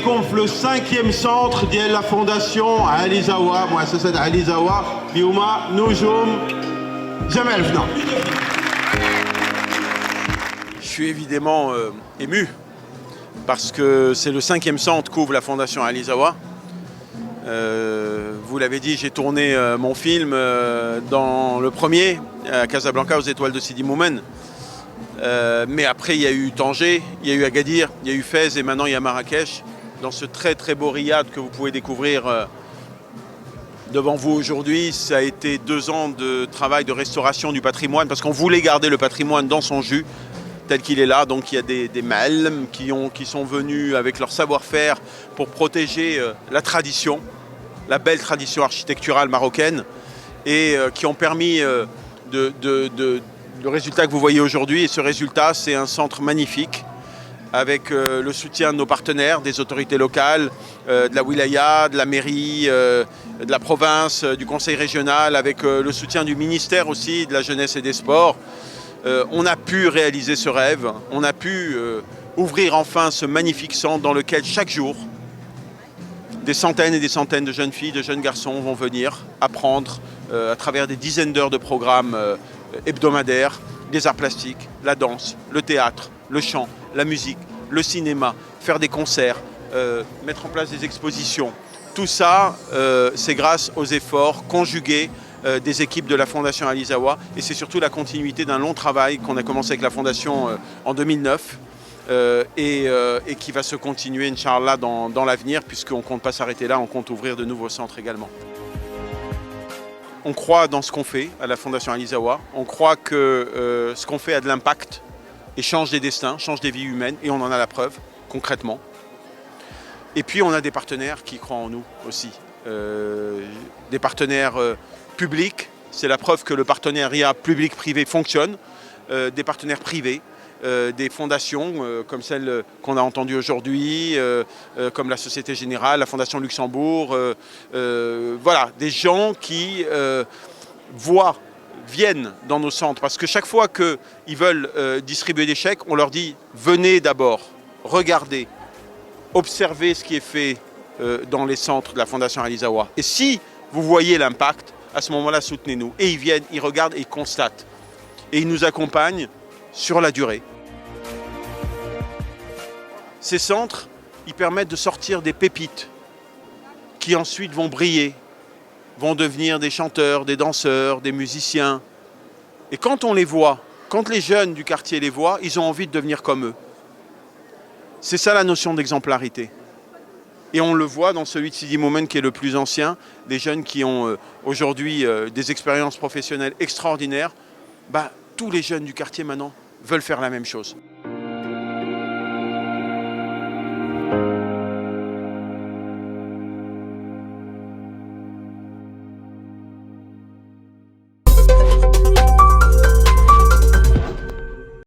comme le 5e centre de la fondation Ali Zawa, مؤسسة Ali Zawa, اليوم نجوم جميع الفنان. Je suis évidemment ému parce que c'est le 5e centre qu'ouvre la fondation Ali Zawa. Vous l'avez dit, j'ai tourné mon film dans le premier, à Casablanca, aux étoiles de Sidi Moumen. Mais après, il y a eu Tanger, il y a eu Agadir, il y a eu Fès et maintenant il y a Marrakech. Dans ce très très beau riad que vous pouvez découvrir devant vous aujourd'hui, ça a été 2 ans de travail de restauration du patrimoine parce qu'on voulait garder le patrimoine dans son jus tel qu'il est là. Donc il y a des ma'alm qui sont venus avec leur savoir-faire pour protéger la tradition, la belle tradition architecturale marocaine et qui ont permis le résultat que vous voyez aujourd'hui. Et ce résultat, c'est un centre magnifique avec le soutien de nos partenaires, des autorités locales, de la wilaya, de la mairie, de la province, du conseil régional, avec le soutien du ministère aussi, de la jeunesse et des sports. On a pu réaliser ce rêve, on a pu ouvrir enfin ce magnifique centre dans lequel chaque jour, des centaines et des centaines de jeunes filles, de jeunes garçons vont venir apprendre à travers des dizaines d'heures de programmes hebdomadaires, des arts plastiques, la danse, le théâtre, le chant, la musique, le cinéma, faire des concerts, mettre en place des expositions. Tout ça, c'est grâce aux efforts conjugués des équipes de la Fondation Ali Zawa et c'est surtout la continuité d'un long travail qu'on a commencé avec la Fondation en 2009 et qui va se continuer, Inch'Allah, dans l'avenir puisqu'on ne compte pas s'arrêter là, on compte ouvrir de nouveaux centres également. On croit dans ce qu'on fait à la Fondation Ali Zawa, on croit que ce qu'on fait a de l'impact et change des destins, change des vies humaines et on en a la preuve concrètement. Et puis on a des partenaires qui croient en nous aussi, des partenaires publics, c'est la preuve que le partenariat public-privé fonctionne, des partenaires privés, des fondations comme celle qu'on a entendue aujourd'hui, comme la Société Générale, la Fondation Luxembourg, voilà, des gens qui viennent dans nos centres parce que chaque fois qu'ils veulent distribuer des chèques, on leur dit venez d'abord, regardez, observez ce qui est fait dans les centres de la Fondation Ali Zawa. Et si vous voyez l'impact, à ce moment-là, soutenez-nous. Et ils viennent, ils regardent et ils constatent. Et ils nous accompagnent sur la durée. Ces centres, ils permettent de sortir des pépites qui ensuite vont briller, vont devenir des chanteurs, des danseurs, des musiciens. Et quand on les voit, quand les jeunes du quartier les voient, ils ont envie de devenir comme eux. C'est ça la notion d'exemplarité. Et on le voit dans celui de Sidi Moumen qui est le plus ancien, des jeunes qui ont aujourd'hui des expériences professionnelles extraordinaires. Tous les jeunes du quartier maintenant veulent faire la même chose.